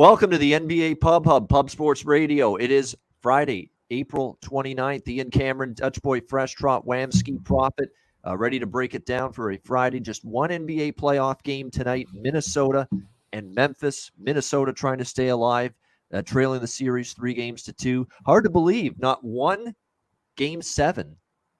Welcome to the NBA Pub Hub, Pub Sports Radio. It is Friday, April 29th. Ian Cameron, Dutchboy Fresh, Trot, Wham, Skee Profit, ready to break it down for a Friday. Just one NBA playoff game tonight, Minnesota and Memphis. Minnesota trying to stay alive, trailing the series 3-2. Hard to believe, not one Game 7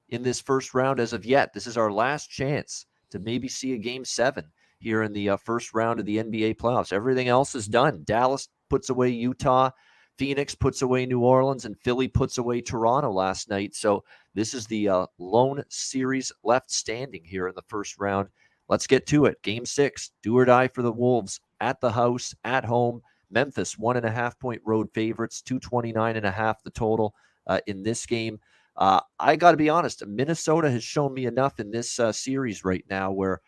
in this first round as of yet. This is our last chance to maybe see a Game 7 here in the first round of the NBA playoffs. Everything else is done. Dallas puts away Utah, Phoenix puts away New Orleans, and Philly puts away Toronto last night. So this is the lone series left standing here in the first round. Let's get to it. Game 6, do or die for the Wolves at the house, at home. Memphis, 1.5-point road favorites, 229.5 the total in this game. I got to be honest, Minnesota has shown me enough in this series right now where,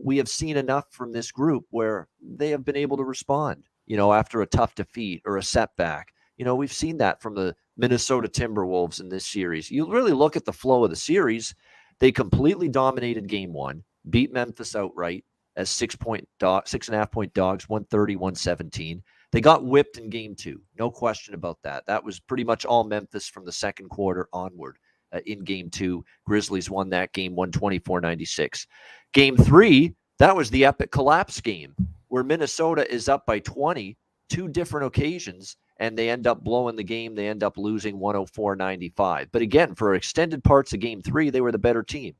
we have seen enough from this group where they have been able to respond, after a tough defeat or a setback. We've seen that from the Minnesota Timberwolves in this series. You really look at the flow of the series. They completely dominated game 1, beat Memphis outright as 6.5-point dogs, 130-117. They got whipped in game 2. No question about that. That was pretty much all Memphis from the second quarter onward. In game 2, Grizzlies won that game 124-96. Game 3, that was the epic collapse game where Minnesota is up by 20, 2 different occasions, and they end up blowing the game. They end up losing 104-95. But again, for extended parts of game 3, they were the better team.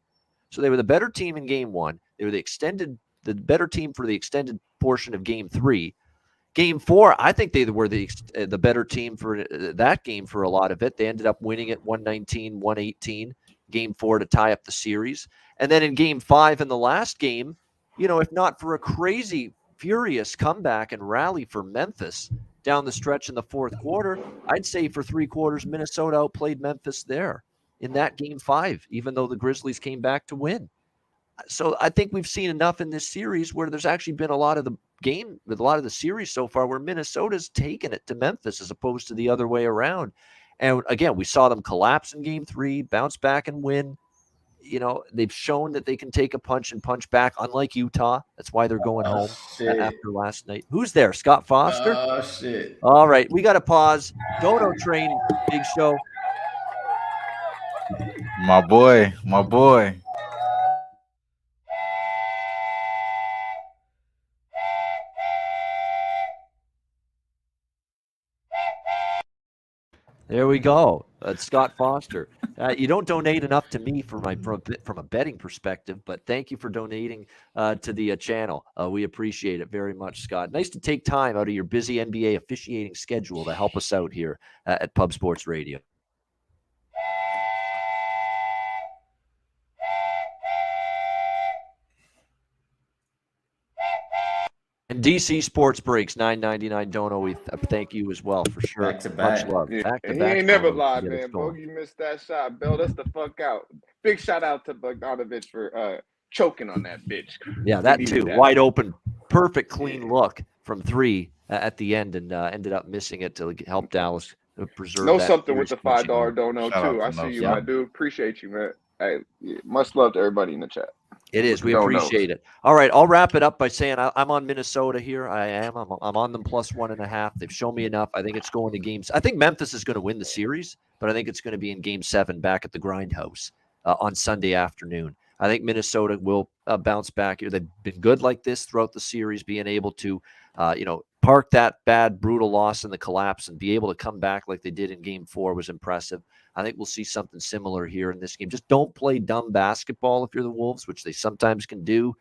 So they were the better team in game 1. They were the better team for the extended portion of game 3. Game 4, I think they were the better team for that game for a lot of it. They ended up winning it 119-118, game 4 to tie up the series. And then in game 5 in the last game, if not for a crazy, furious comeback and rally for Memphis down the stretch in the fourth quarter, I'd say for 3 quarters, Minnesota outplayed Memphis there in that game 5, even though the Grizzlies came back to win. So I think we've seen enough in this series where there's actually been a lot of the series so far where Minnesota's taken it to Memphis as opposed to the other way around. And again, we saw them collapse in game 3, bounce back and win. They've shown that they can take a punch and punch back, unlike Utah. That's why they're going home after last night. Who's there? Scott Foster? Oh, shit. All right, we got to pause. Dono Train, Big Show. My boy. There we go. That's Scott Foster. You don't donate enough to me from a betting perspective, but thank you for donating to the channel. We appreciate it very much, Scott. Nice to take time out of your busy NBA officiating schedule to help us out here at Pub Sports Radio. And DC Sports Breaks, $9.99 Dono. We thank you as well for sure. Back to back. Much love. Yeah, Back to he back. ain't never Dono. lied, Get us man. going. Bogey missed that shot. Bailed us the fuck out. Big shout out to Bogdanovich for choking on that bitch. Yeah, that We too. needed that. Wide open, perfect, clean look from 3 at the end, and ended up missing it to help Dallas preserve. Know that something with the series $5 dono Shout out too. to I see you, Mo. my dude. Appreciate you, man. Hey, much love to everybody in the chat. It is. We Donos. appreciate it. All right, I'll wrap it up by saying I'm on Minnesota here. I am. I'm on them plus 1.5. They've shown me enough. I think it's going to games. I think Memphis is going to win the series, but I think it's going to be in Game 7 back at the Grindhouse on Sunday afternoon. I think Minnesota will bounce back here. They've been good like this throughout the series, being able to, park that bad, brutal loss in the collapse and be able to come back like they did in Game 4 was impressive. I think we'll see something similar here in this game. Just don't play dumb basketball if you're the Wolves, which they sometimes can do.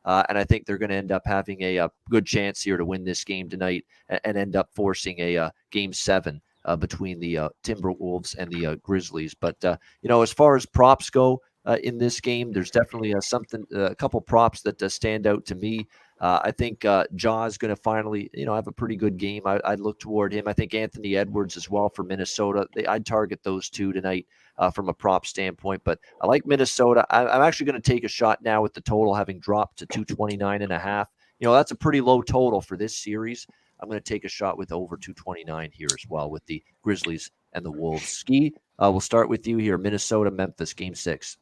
And I think they're going to end up having a good chance here to win this game tonight and end up forcing a Game 7 between the Timberwolves and the Grizzlies. But, as far as props go in this game, there's definitely a couple props that stand out to me. I think Ja is going to finally, have a pretty good game. I'd look toward him. I think Anthony Edwards as well for Minnesota. I'd target those two tonight from a prop standpoint. But I like Minnesota. I'm actually going to take a shot now with the total having dropped to 229.5. That's a pretty low total for this series. I'm going to take a shot with over 229 here as well with the Grizzlies and the Wolves. Skee, we'll start with you here. Minnesota, Memphis, Game 6.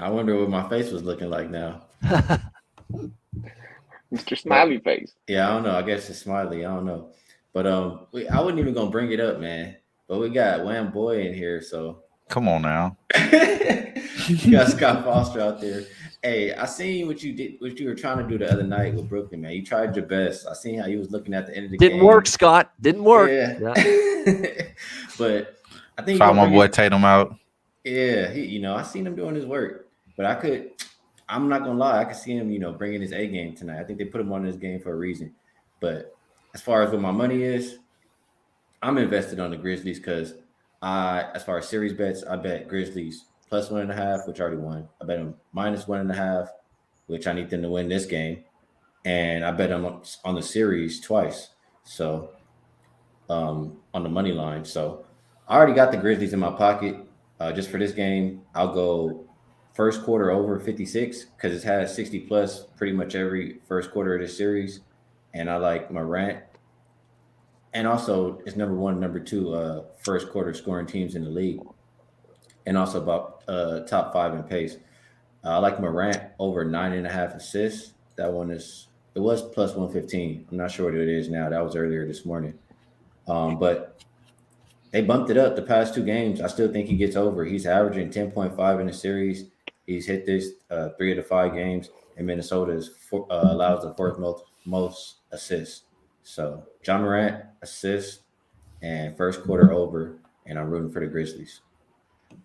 I wonder what my face was looking like now. Mr. Smiley Face. Yeah, I don't know. I guess it's smiley. I don't know. But I wasn't even gonna bring it up, man. But we got Wham Boy in here, so Come on now. you got Scott Foster out there. Hey, I seen what you did, what you were trying to do the other night with Brooklyn, man. You tried your best. I seen how you was looking at the end of the Didn't game. work, Scott. Didn't work. Yeah. But I think Foul my boy Tatum out. Yeah, I seen him doing his work. But I'm not gonna lie, I could see him, bringing his A game tonight. I think they put him on this game for a reason. But as far as what my money is, I'm invested on the Grizzlies because as far as series bets, I bet Grizzlies plus 1.5, which I already won. I bet them minus 1.5, which I need them to win this game. And I bet them on the series twice. So on the money line. So I already got the Grizzlies in my pocket. Just for this game, I'll go first quarter over 56 because it's had 60 plus pretty much every first quarter of this series. And I like Morant. And also, it's number one, number two, first quarter scoring teams in the league. And also about top 5 in pace. I like Morant over 9.5 assists. It was plus 115. I'm not sure what it is now. That was earlier this morning. But they bumped it up the past 2 games. I still think he gets over. He's averaging 10.5 in the series. He's hit this 3 of the 5 games. And Minnesota allows the fourth most assists. So John Morant assists and first quarter over, and I'm rooting for the Grizzlies.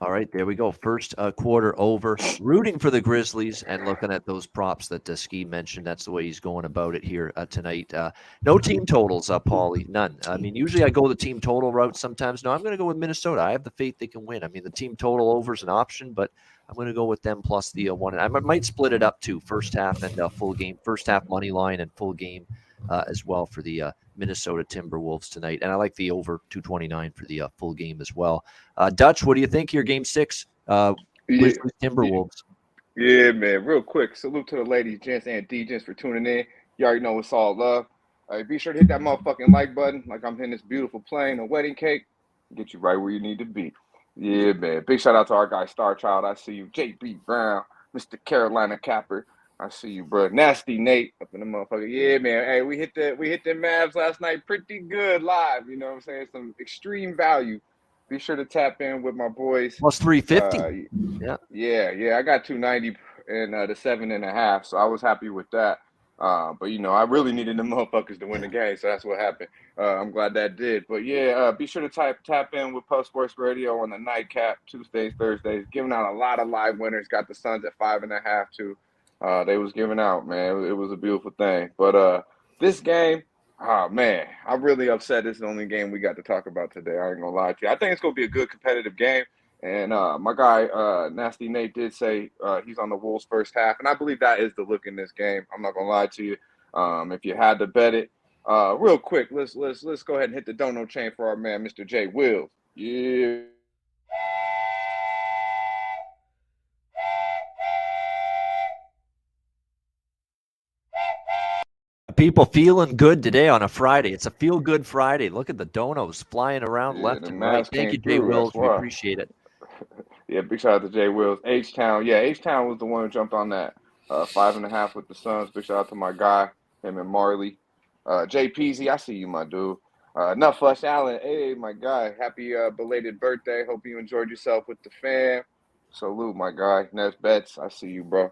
All right, there we go. First quarter over. Rooting for the Grizzlies and looking at those props that Skee mentioned. That's the way he's going about it here tonight. No team totals, Paulie. None. I mean, usually I go the team total route sometimes. No, I'm going to go with Minnesota. I have the faith they can win. I mean, the team total over is an option, but I'm going to go with them plus the 1. I might split it up to first half and full game. First half money line and full game as well for the Minnesota Timberwolves tonight. And I like the over 229 for the full game as well. Dutch, what do you think here? Game 6, Grizzlies Timberwolves. Yeah, man. Real quick, salute to the ladies, gents, and D-gents for tuning in. You already know it's all love. Be sure to hit that motherfucking like button like I'm hitting this beautiful plane, a wedding cake. Get you right where you need to be. Yeah, man. Big shout out to our guy, Star Child. I see you. JB Brown, Mr. Carolina Capper. I see you, bro. Nasty Nate up in the motherfucker. Yeah, man. Hey, we hit the Mavs last night pretty good live. You know what I'm saying? Some extreme value. Be sure to tap in with my boys. Plus 350. Yeah. I got 290 and the 7.5, so I was happy with that. But I really needed the motherfuckers to win the game, so that's what happened. I'm glad that did. But yeah, be sure to tap in with Post Sports Radio on the nightcap Tuesdays, Thursdays, giving out a lot of live winners. Got the Suns at 5.5 too. They was giving out, man. It was a beautiful thing. But this game, oh man, I'm really upset. This is the only game we got to talk about today. I ain't gonna lie to you. I think it's gonna be a good competitive game. And my guy, Nasty Nate, did say he's on the Wolves first half, and I believe that is the look in this game. I'm not gonna lie to you. If you had to bet it, real quick, let's go ahead and hit the dono chain for our man, Mr. J Wills. Yeah. People feeling good today on a Friday. It's a feel-good Friday. Look at the donos flying around left and right. Thank you, Jay Wills. We appreciate it. Yeah, big shout out to Jay Wills. H-Town. Yeah, H-Town was the one who jumped on that 5.5 with the Suns. Big shout out to my guy, him and Marley. Jay Peasy, I see you, my dude. Nut Flush Allen. Hey, my guy. Happy belated birthday. Hope you enjoyed yourself with the fam. Salute, my guy. Ness Betts, I see you, bro.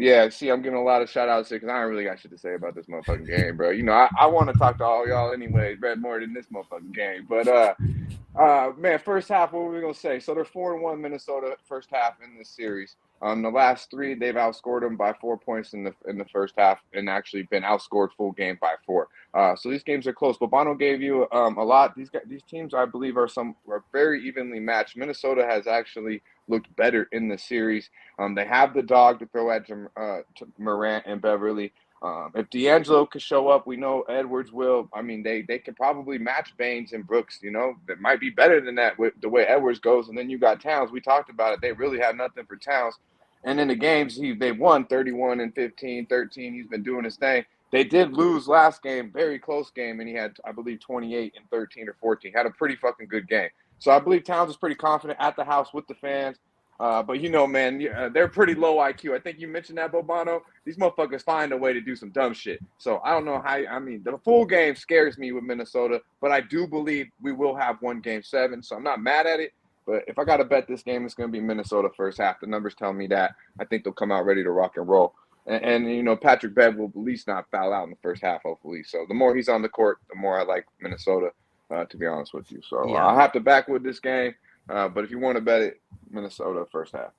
Yeah, see, I'm giving a lot of shout outs here because I don't really got shit to say about this motherfucking game, bro. I want to talk to all y'all anyway, more than this motherfucking game. But man, first half, what were we gonna say? So they're 4-1 Minnesota first half in this series. The last 3, they've outscored them by 4 points in the first half, and actually been outscored full game by 4. So these games are close. But Bono gave you a lot. These teams, I believe, are very evenly matched. Minnesota has actually looked better in the series. They have the dog to throw at Morant and Beverly. If D'Angelo could show up, we know Edwards will. I mean, they could probably match Baines and Brooks. That might be better than that with the way Edwards goes. And then you got Towns. We talked about it. They really have nothing for Towns. And in the games, they won 31 and 15, 13. He's been doing his thing. They did lose last game, very close game, and he had, I believe, 28 and 13 or 14. Had a pretty fucking good game. So I believe Towns is pretty confident at the house with the fans. But man, they're pretty low IQ. I think you mentioned that, Bobano. These motherfuckers find a way to do some dumb shit. So I don't know how. I mean, the full game scares me with Minnesota, but I do believe we will have one Game 7. So I'm not mad at it. But if I got to bet this game, it's going to be Minnesota first half. The numbers tell me that. I think they'll come out ready to rock and roll. And Patrick Bev will at least not foul out in the first half, hopefully. So the more he's on the court, the more I like Minnesota, to be honest with you. So Yeah. I'll have to back with this game. But if you want to bet it, Minnesota first half.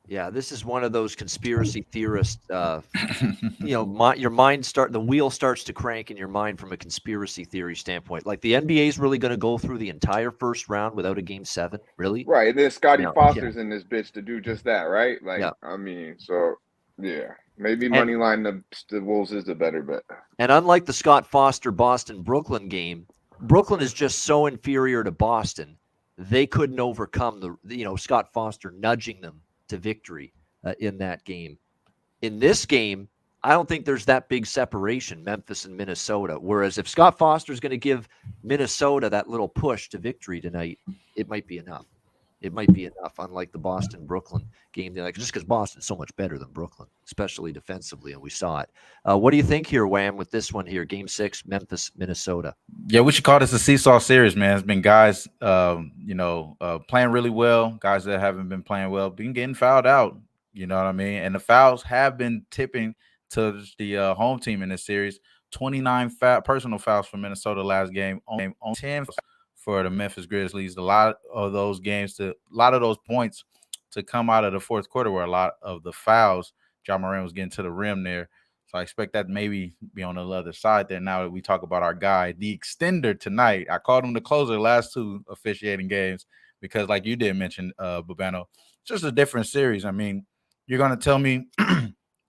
Yeah, this is one of those conspiracy theorists. Your mind the wheel starts to crank in your mind from a conspiracy theory standpoint. Like the NBA is really going to go through the entire first round without a Game 7, really? Right, and then Scotty No, Foster's in this bitch to do just that, right? Like, Yeah. I mean, so yeah, maybe money line the Wolves is the better bet. And unlike the Scott Foster Boston-Brooklyn game, Brooklyn is just so inferior to Boston. They couldn't overcome Scott Foster nudging them to victory in that game. In this game, I don't think there's that big separation, Memphis and Minnesota. Whereas if Scott Foster is going to give Minnesota that little push to victory tonight, it might be enough. It might be enough, unlike the Boston-Brooklyn game. Just because Boston's so much better than Brooklyn, especially defensively, and we saw it. What do you think here, Wham, with this one here, Game 6, Memphis, Minnesota? Yeah, we should call this a seesaw series, man. It's been guys, playing really well, guys that haven't been playing well, been getting fouled out. You know what I mean? And the fouls have been tipping to the home team in this series. 29 personal fouls for Minnesota last game, on 10 for the Memphis Grizzlies. A lot of those points to come out of the fourth quarter were a lot of the fouls. John Moran was getting to the rim there. So I expect that maybe be on the other side there. Now that we talk about our guy, the extender tonight, I called him the closer the last two officiating games because, like you did mention, Bobano, it's just a different series. I mean, you're going to tell me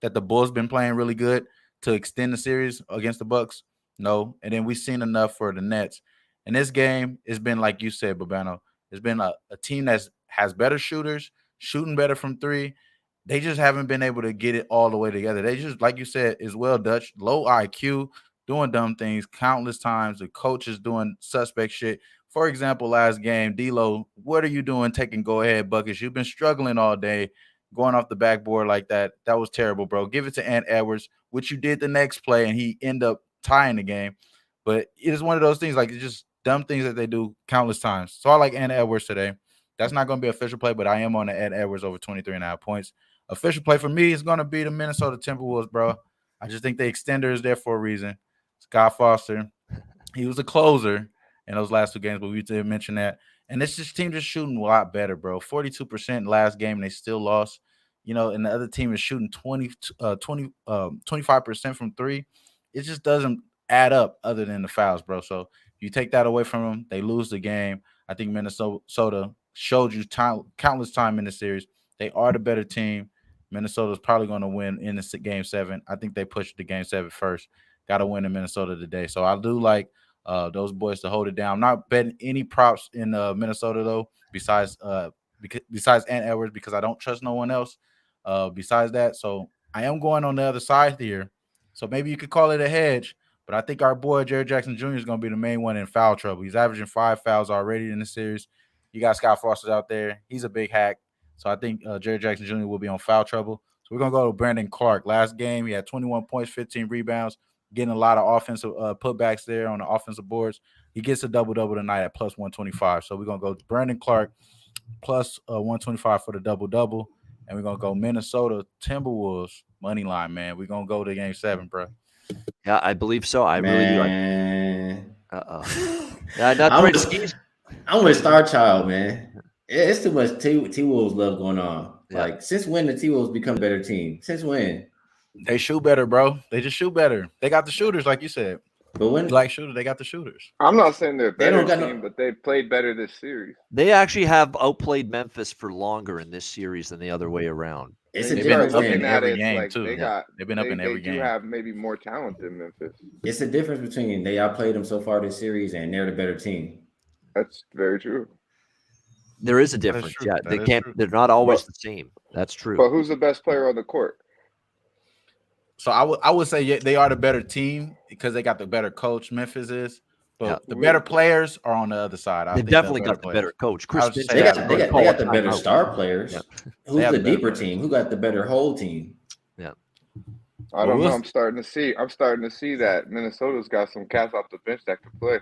that the Bulls been playing really good to extend the series against the Bucks? No. And then we've seen enough for the Nets. In this game, it's been, like you said, Bobano, it's been a team that has better shooters, shooting better from three. They just haven't been able to get it all the way together. They just, like you said, as well, Dutch, low IQ, doing dumb things countless times. The coach is doing suspect shit. For example, last game, D-Lo, what are you doing taking go-ahead buckets? You've been struggling all day, going off the backboard like that. That was terrible, bro. Give it to Ant Edwards, which you did the next play, and he ended up tying the game. But it is one of those things, like, it's just dumb things that they do countless times. So I like Ant Edwards today. That's not going to be official play, but I am on the Ant Edwards over 23.5 points. Official play for me is going to be the Minnesota Timberwolves, bro. I just think the extender is there for a reason. Scott Foster, he was a closer in those last two games, but we did mention that. And this team just shooting a lot better, bro. 42% last game, and they still lost. And the other team is shooting 25% from three. It just doesn't add up other than the fouls, bro. So you take that away from them, they lose the game. I think Minnesota showed you countless time in the series. They are the better team. Minnesota's probably going to win in the Game 7. I think they pushed the Game 7 first. Got to win in Minnesota today. So I do like those boys to hold it down. I'm not betting any props in Minnesota, though, besides Ant Edwards, because I don't trust no one else besides that. So I am going on the other side here. So maybe you could call it a hedge. But I think our boy, Jerry Jackson Jr., is going to be the main one in foul trouble. He's averaging 5 fouls already in the series. You got Scott Foster out there. He's a big hack. So I think Jerry Jackson Jr. will be on foul trouble. So we're going to go to Brandon Clark. Last game, he had 21 points, 15 rebounds, getting a lot of offensive putbacks there on the offensive boards. He gets a double-double tonight at plus 125. So we're going to go to Brandon Clark plus 125 for the double-double. And we're going to go Minnesota Timberwolves money line, man. We're going to go to Game 7, bro. Yeah, I believe so. I really do. Not great skis. I'm with Star Child, man. It's too much T-Wolves love going on. Yeah. Like, since when the T-Wolves become a better team? Since when? They shoot better, bro. They just shoot better. They got the shooters, like you said. But when black shooter, they got the shooters. I'm not saying they're better team, but they played better this series. They actually have outplayed Memphis for longer in this series than the other way around. It's a difference in every game, too. They've been up in every game. They do have maybe more talent than Memphis. It's a difference between they outplayed them so far this series and they're the better team. That's very true. There is a difference. Yeah, they're not always the same. That's true. But who's the best player on the court? So I would say they are the better team because they got the better coach. Memphis is, But the better players are on the other side. They've definitely got the better coach. Chris Finch. They got the better star players. Yeah. Who's the deeper team? Who got the better whole team? Yeah. I don't know. I'm starting to see that Minnesota's got some cats off the bench that could play.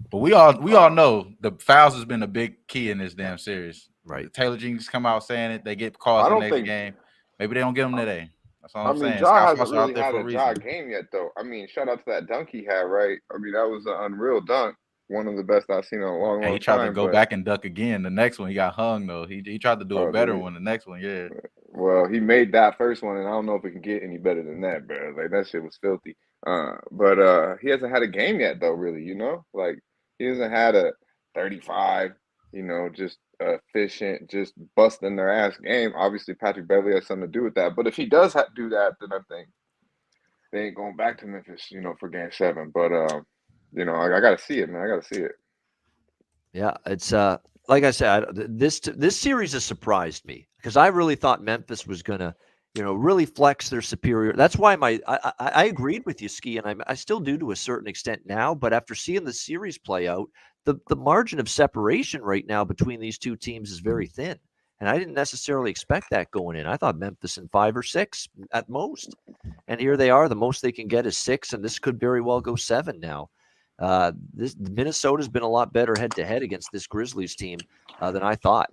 But we all know the fouls has been a big key in this damn series. Right. Taylor Jenkins come out saying it. They get calls in the next game. Maybe they don't get them today. That's all I'm saying. Ja hasn't really had a Ja game yet, though. I mean, shout out to that dunk he had, right? I mean, that was an unreal dunk. One of the best I've seen in a long time. He tried to go back and dunk again. The next one, he got hung, though. He tried to do a better one. The next one, yeah. Well, he made that first one, and I don't know if it can get any better than that, bro. Like, that shit was filthy. But he hasn't had a game yet, though, really, you know? Like, he hasn't had a 35, you know, just efficient, just busting their ass game. Obviously, Patrick Beverley has something to do with that. But if he does do that, then I think they ain't going back to Memphis, you know, for Game 7. But, you know, I got to see it, man. I got to see it. Yeah, it's like I said, this series has surprised me because I really thought Memphis was going to, you know, really flex their superior. That's why I agreed with you, Skee, and I still do to a certain extent now. But after seeing the series play out, the margin of separation right now between these two teams is very thin. And I didn't necessarily expect that going in. I thought Memphis in 5 or 6 at most. And here they are. The most they can get is 6, and this could very well go 7 now. Minnesota's been a lot better head-to-head against this Grizzlies team than I thought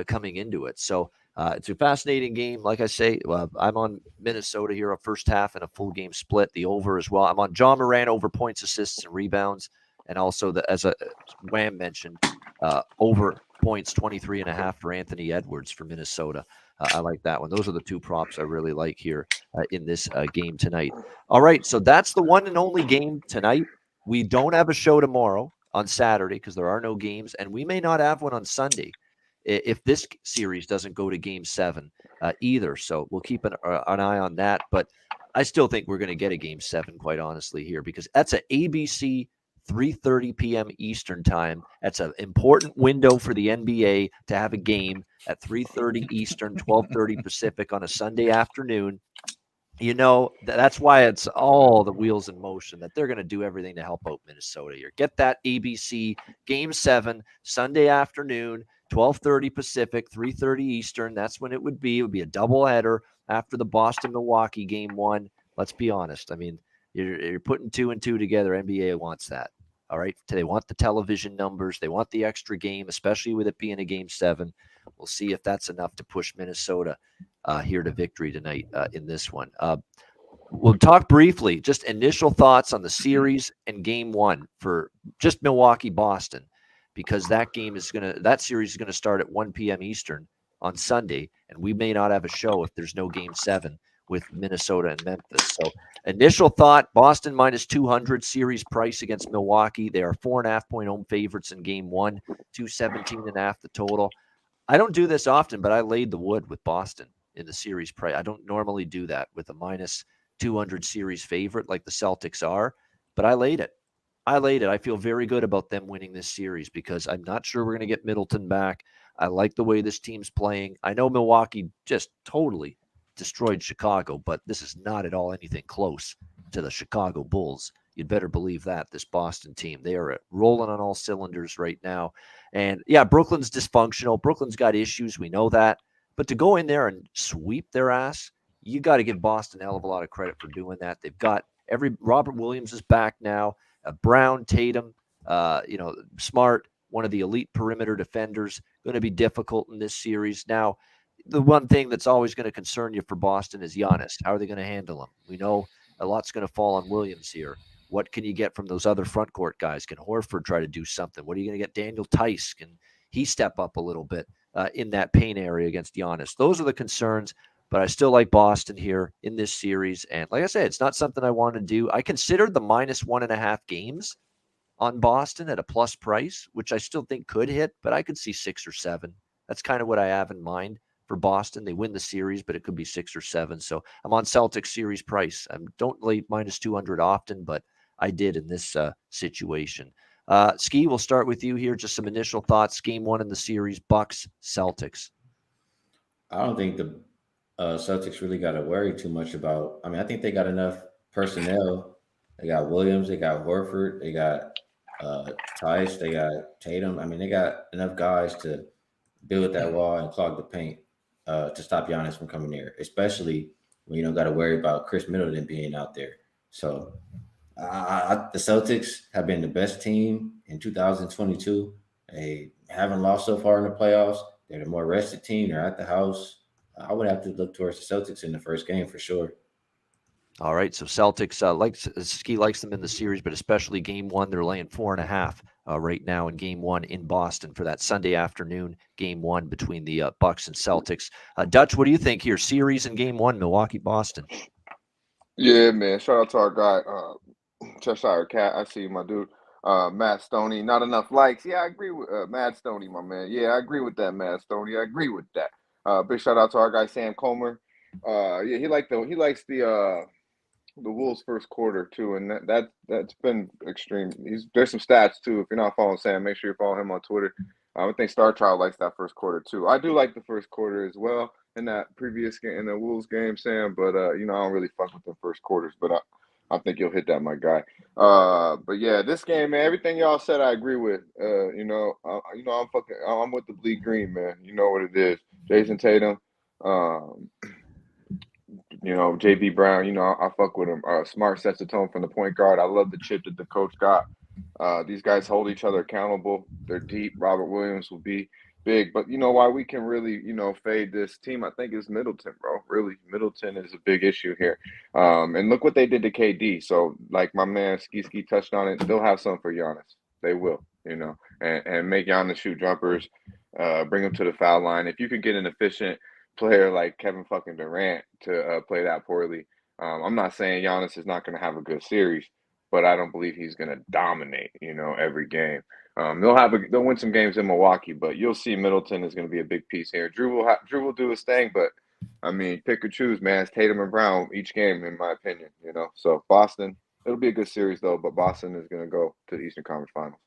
coming into it. So it's a fascinating game. Like I say, I'm on Minnesota here, a first half and a full game split, the over as well. I'm on John Moran over points, assists, and rebounds. And also, as Wham mentioned, over points, 23.5 for Anthony Edwards for Minnesota. I like that one. Those are the two props I really like here in this game tonight. All right, so that's the one and only game tonight. We don't have a show tomorrow on Saturday because there are no games, and we may not have one on Sunday if this series doesn't go to Game 7 either. So we'll keep an eye on that. But I still think we're going to get a Game 7, quite honestly, here because that's an ABC 3:30 p.m. Eastern time. That's an important window for the NBA to have a game at 3:30 Eastern, 12:30 Pacific on a Sunday afternoon. You know, that's why it's all the wheels in motion that they're going to do everything to help out Minnesota here. Get that ABC Game 7, Sunday afternoon, 12:30 Pacific, 3:30 Eastern. That's when it would be. It would be a doubleheader after the Boston-Milwaukee Game 1. Let's be honest. I mean, you're putting 2 and 2 together. NBA wants that. All right. They want the television numbers. They want the extra game, especially with it being a Game 7. We'll see if that's enough to push Minnesota here to victory tonight in this one. We'll talk briefly, just initial thoughts on the series and Game 1 for just Milwaukee-Boston, because that series is going to start at 1 p.m. Eastern on Sunday, and we may not have a show if there's no Game 7 with Minnesota and Memphis. So initial thought, Boston minus 200 series price against Milwaukee. They are 4.5-point home favorites in Game 1, 217.5 the total. I don't do this often, but I laid the wood with Boston in the series price. I don't normally do that with a minus 200 series favorite like the Celtics are, but I laid it. I feel very good about them winning this series because I'm not sure we're going to get Middleton back. I like the way this team's playing. I know Milwaukee just totally destroyed Chicago, but this is not at all anything close to the Chicago Bulls. You'd better believe that, this Boston team. They are rolling on all cylinders right now. And, yeah, Brooklyn's dysfunctional. Brooklyn's got issues. We know that. But to go in there and sweep their ass, you got to give Boston a hell of a lot of credit for doing that. They've got Robert Williams is back now. Brown, Tatum, Smart, one of the elite perimeter defenders, going to be difficult in this series. Now, the one thing that's always going to concern you for Boston is Giannis. How are they going to handle him? We know a lot's going to fall on Williams here. What can you get from those other front court guys? Can Horford try to do something? What are you going to get? Daniel Tice, can he step up a little bit in that paint area against Giannis? Those are the concerns, but I still like Boston here in this series. And like I said, it's not something I want to do. I considered the minus 1.5 games on Boston at a plus price, which I still think could hit, but I could see 6 or 7. That's kind of what I have in mind for Boston. They win the series, but it could be 6 or 7. So I'm on Celtics series price. I don't lay minus 200 often, but I did in this situation. Skee, we'll start with you here. Just some initial thoughts. Game 1 in the series, Bucks, Celtics. I don't think the Celtics really got to worry too much I think they got enough personnel. They got Williams, they got Horford, they got Tice, they got Tatum. I mean, they got enough guys to build that wall and clog the paint to stop Giannis from coming there, especially when you don't got to worry about Chris Middleton being out there. So the Celtics have been the best team in 2022. They haven't lost so far in the playoffs. They're the more rested team. They're at the house. I would have to look towards the Celtics in the first game for sure. All right, so Celtics Skee likes them in the series, but especially Game 1, they're laying 4.5 right now in Game 1 in Boston for that Sunday afternoon Game 1 between the Bucks and Celtics. Dutch, what do you think here? Series in Game 1, Milwaukee Boston. Yeah, man. Shout out to our guy, Cheshire Cat. I see you, my dude. Matt Stoney. Not enough likes. Yeah, I agree with Matt Stoney, my man. Yeah, I agree with that, Matt Stoney. I agree with that. Big shout out to our guy Sam Comer. Yeah, he likes the Wolves first quarter too, and that's been extreme. There's some stats too. If you're not following Sam, make sure you follow him on Twitter. I think Star Child likes that first quarter too. I do like the first quarter as well in that previous game, in the Wolves game, Sam. But I don't really fuck with the first quarters. But I think you'll hit that, my guy. But yeah, this game, man, everything y'all said, I agree with. I'm with the bleed green, man. You know what it is, Jason Tatum. JB Brown, I fuck with him. Smart sets the tone from the point guard. I love the chip that the coach got. These guys hold each other accountable. They're deep. Robert Williams will be big. But why we can really, fade this team, I think, is Middleton, bro. Really, Middleton is a big issue here. And look what they did to KD. So, like my man Ski touched on it, they'll have something for Giannis. They will, and make Giannis shoot jumpers, bring him to the foul line. If you could get an efficient player like Kevin fucking Durant to play that poorly, I'm not saying Giannis is not going to have a good series, but I don't believe he's going to dominate, every game. They'll win some games in Milwaukee, but you'll see Middleton is going to be a big piece here. Drew will do his thing, but I mean, pick or choose, man. It's Tatum and Brown each game, in my opinion. So Boston, it'll be a good series though, but Boston is going to go to the Eastern Conference Finals.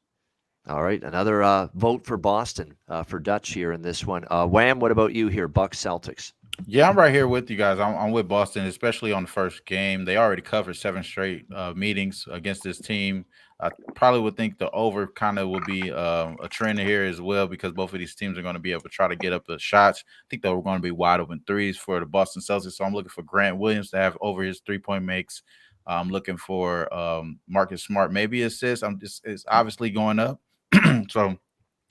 All right, another vote for Boston for Dutch here in this one. Wham, what about you here, Bucks Celtics? Yeah, I'm right here with you guys. I'm with Boston, especially on the first game. They already covered 7 straight meetings against this team. I probably would think the over kind of will be a trend here as well, because both of these teams are going to be able to try to get up the shots. I think they're going to be wide open threes for the Boston Celtics. So I'm looking for Grant Williams to have over his 3-point makes. I'm looking for Marcus Smart, maybe assist. It's obviously going up. So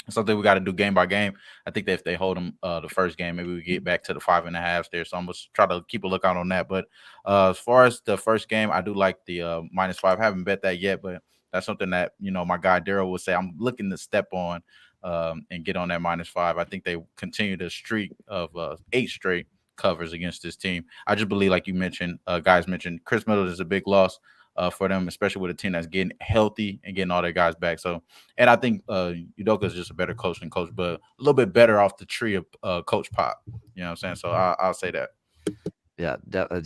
something we got to do game by game. I think that if they hold them the first game, maybe we get back to the 5.5 there. So I'm going to try to keep a lookout on that. But as far as the first game, I do like the -5. I haven't bet that yet, but that's something that, my guy Daryl would say I'm looking to step on and get on that -5. I think they continue the streak of 8 straight covers against this team. I just believe, like you mentioned, guys mentioned, Chris Middleton is a big loss for them, especially with a team that's getting healthy and getting all their guys back. So, and I think Udoka is just a better coach than Coach, but a little bit better off the tree of Coach Pop. You know what I'm saying? So I'll say that. Yeah,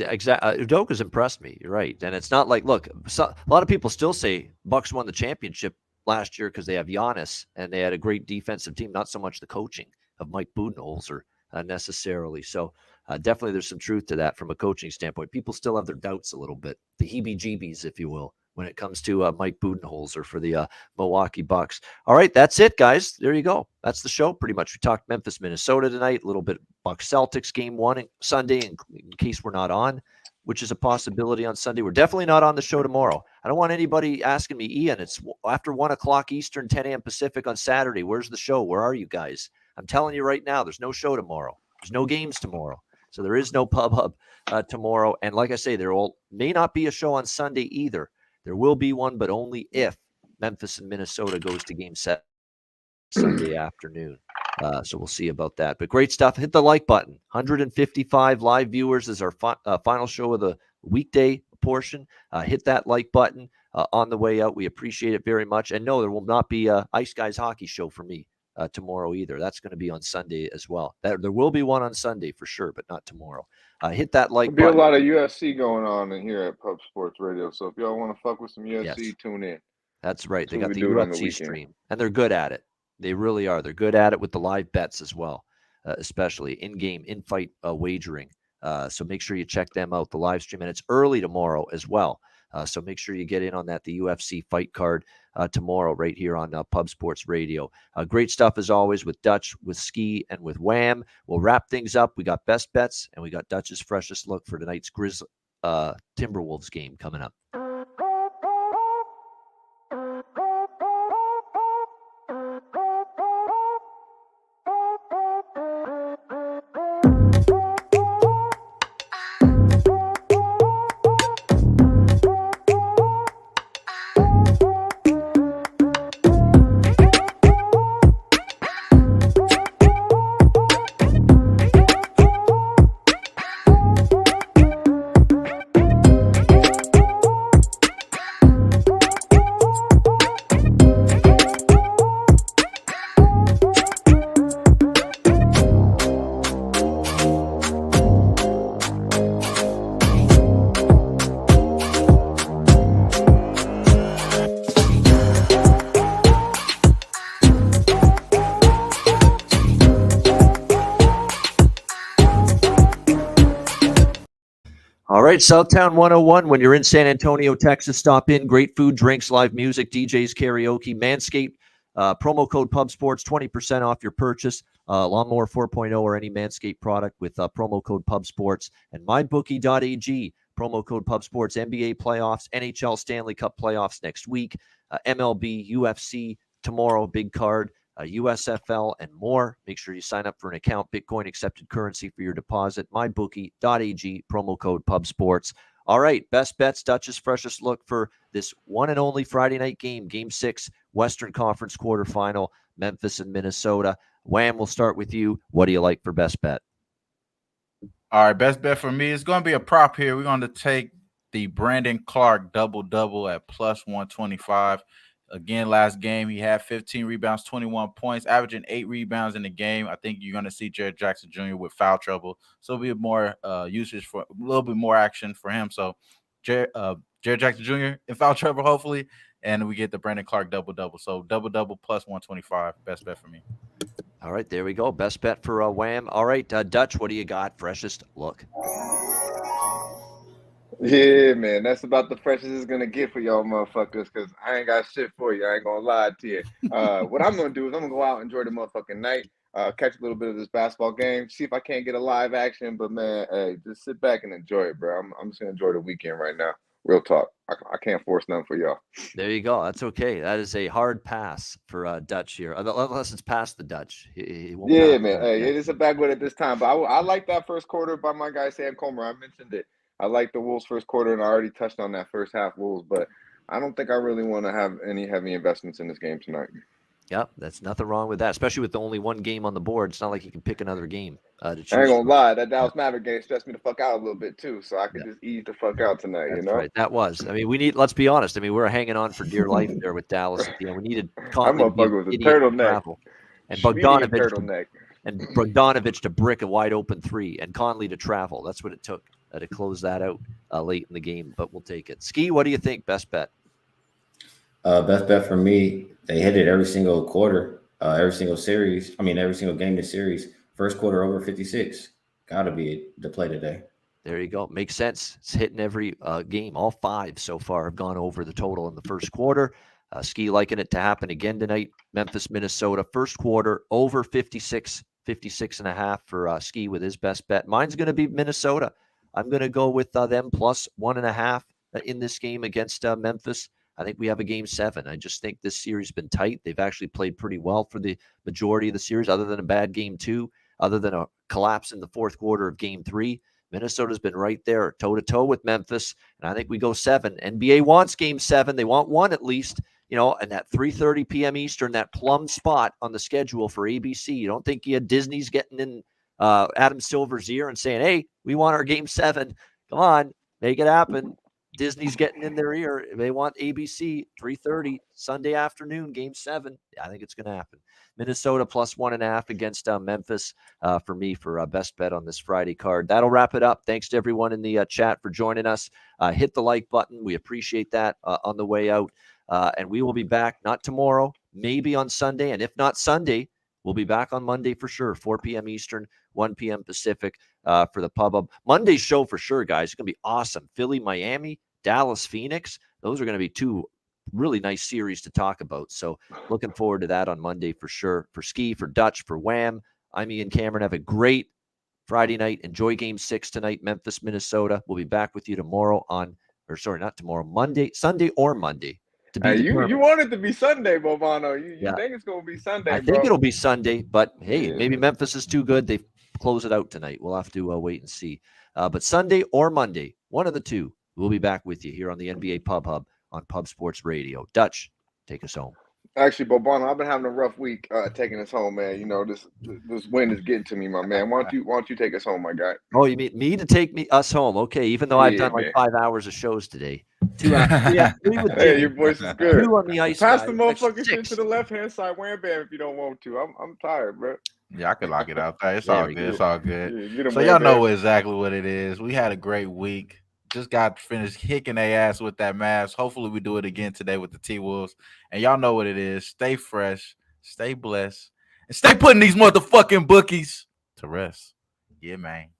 exactly. Udoka's impressed me. You're right, and it's not like, look, a lot of people still say Bucks won the championship last year because they have Giannis and they had a great defensive team. Not so much the coaching of Mike Budenholzer necessarily. So definitely there's some truth to that from a coaching standpoint. People still have their doubts a little bit, the heebie-jeebies, if you will, when it comes to Mike Budenholzer for the Milwaukee Bucks. All right, that's it, guys. There you go. That's the show pretty much. We talked Memphis, Minnesota tonight, a little bit Bucks Celtics game 1 Sunday in case we're not on, which is a possibility on Sunday. We're definitely not on the show tomorrow. I don't want anybody asking me, Ian, it's after 1 o'clock Eastern, 10 a.m. Pacific on Saturday. Where's the show? Where are you guys? I'm telling you right now, there's no show tomorrow. There's no games tomorrow. So there is no Pub Hub tomorrow. And like I say, may not be a show on Sunday either. There will be one, but only if Memphis and Minnesota goes to game 7 Sunday afternoon. So we'll see about that. But great stuff. Hit the like button. 155 live viewers is our final show of the weekday portion. Hit that like button on the way out. We appreciate it very much. And no, there will not be a Ice Guys hockey show for me tomorrow either. That's going to be on Sunday as well. There will be one on Sunday for sure, but not tomorrow. Hit that like There'll be button. a lot of UFC going on in here at Pub Sports Radio. So if y'all want to fuck with some UFC, tune in. That's right. They got the do it on the UFC weekend. stream, and they're good at it. They really are. They're good at it with the live bets as well, especially in-game, in-fight wagering. So make sure you check them out, the live stream. And it's early tomorrow as well. So make sure you get in on that, the UFC fight card tomorrow right here on Pub Sports Radio. Great stuff as always with Dutch, with Skee, and with Wham. We'll wrap things up. We got best bets, and we got Dutch's freshest look for tonight's Timberwolves game coming up. All right, Southtown 101. When you're in San Antonio, Texas, stop in. Great food, drinks, live music, DJs, karaoke, Manscaped. Promo code PubSports, 20% off your purchase. Lawnmower 4.0 or any Manscaped product with promo code PubSports. And mybookie.ag, promo code PubSports. NBA playoffs, NHL Stanley Cup playoffs next week. MLB, UFC tomorrow, big card. USFL, and more. Make sure you sign up for an account. Bitcoin accepted currency for your deposit. mybookie.ag, promo code PubSports. All right, best bets, Dutch's freshest look for this one and only Friday night game, Game 6, Western Conference quarterfinal, Memphis and Minnesota. Wham, we'll start with you. What do you like for best bet? All right, best bet for me is going to be a prop here. We're going to take the Brandon Clark double-double at plus 125. Again, last game, he had 15 rebounds, 21 points, averaging 8 rebounds in the game. I think you're going to see Jared Jackson Jr. with foul trouble. So it'll be more usage for a little bit more action for him. So Jared Jackson Jr. in foul trouble, hopefully, and we get the Brandon Clark double-double. So double-double plus 125, best bet for me. All right, there we go. Best bet for Wham. All right, Dutch, what do you got? Freshest look. Yeah, man, that's about the freshest it's gonna get for y'all motherfuckers, because I ain't got shit for you. I ain't gonna lie to you. What I'm gonna do is I'm gonna go out and enjoy the motherfucking night, catch a little bit of this basketball game, see if I can't get a live action. But man, hey, just sit back and enjoy it, bro. I'm just gonna enjoy the weekend right now. Real talk. I can't force nothing for y'all. There you go. That's okay. That is a hard pass for Dutch here, unless it's past the Dutch. He won't Yeah, pass man. that Hey, yet. it is a bad one at this time, but I like that first quarter by my guy Sam Comer. I mentioned it. I like the Wolves first quarter, and I already touched on that first half Wolves, but I don't think I really want to have any heavy investments in this game tonight. Yep, that's nothing wrong with that, especially with only one game on the board. It's not like you can pick another game to choose I ain't gonna from. lie, that Dallas Maverick game stressed me the fuck out a little bit too, so I could just ease the fuck out tonight, That's you know? right. That was. I mean, let's be honest. I mean, we're hanging on for dear life there with Dallas at the end. We needed That Conley to be an motherfucker was a idiot to turtleneck. travel. And Medium Bogdanovic to brick a wide open three, and Conley to travel. That's what it took to close that out late in the game, but we'll take it. Skee, what do you think? Best bet? Best bet for me, they hit it every single quarter, every single series. I mean, every single game this series. First quarter over 56. Got to be the play today. There you go. Makes sense. It's hitting every game. All 5 so far have gone over the total in the first quarter. Skee liking it to happen again tonight. Memphis, Minnesota, first quarter over 56 and a half for Skee with his best bet. Mine's going to be Minnesota. I'm going to go with them plus 1.5 in this game against Memphis. I think we have a game 7. I just think this series has been tight. They've actually played pretty well for the majority of the series, other than a bad game 2, other than a collapse in the fourth quarter of game 3. Minnesota's been right there, toe-to-toe with Memphis, and I think we go 7. NBA wants game 7. They want 1 at least, and that 3:30 p.m. Eastern, that plum spot on the schedule for ABC. You don't think Disney's getting in Adam Silver's ear and saying, hey, we want our game 7. Come on, make it happen. Disney's getting in their ear. They want ABC 3:30 Sunday afternoon, game 7. I think it's going to happen. Minnesota plus 1.5 against Memphis for me for best bet on this Friday card. That'll wrap it up. Thanks to everyone in the chat for joining us. Hit the like button. We appreciate that on the way out. And we will be back, not tomorrow, maybe on Sunday. And if not Sunday, we'll be back on Monday for sure, 4 p.m. Eastern, 1 p.m. Pacific for the Pub Up. Monday's show for sure, guys. It's going to be awesome. Philly, Miami, Dallas, Phoenix. Those are going to be 2 really nice series to talk about. So looking forward to that on Monday for sure. For Skee, for Dutch, for Wham, I'm Ian Cameron. Have a great Friday night. Enjoy Game 6 tonight, Memphis, Minnesota. We'll be back with you tomorrow not tomorrow, Monday, Sunday or Monday. To be you want it to be Sunday, Bovano. You think it's going to be Sunday, I bro. think it'll be Sunday, but hey, maybe Memphis is too good. They close it out tonight. We'll have to wait and see. But Sunday or Monday, one of the two, we'll be back with you here on the NBA Pub Hub on Pub Sports Radio. Dutch, take us home. Actually, Bobano, I've been having a rough week taking us home, man. You know, this wind is getting to me, my man. Why don't you take us home, my guy? Oh, you mean me to take us home? Okay, even though I've done like 5 hours of shows today. 2 hours. 3 with Hey, your voice is good. 2 on the ice. Pass the motherfucking shit to the left-hand side, wham bam, if you don't want to. I'm tired, bro. Yeah, I could lock it out there. It's all good. It's all good. Yeah, so y'all know exactly what it is. We had a great week. Just got finished kicking their ass with that mask. Hopefully we do it again today with the T-Wolves. And y'all know what it is. Stay fresh, stay blessed, and stay putting these motherfucking bookies to rest. Yeah, man.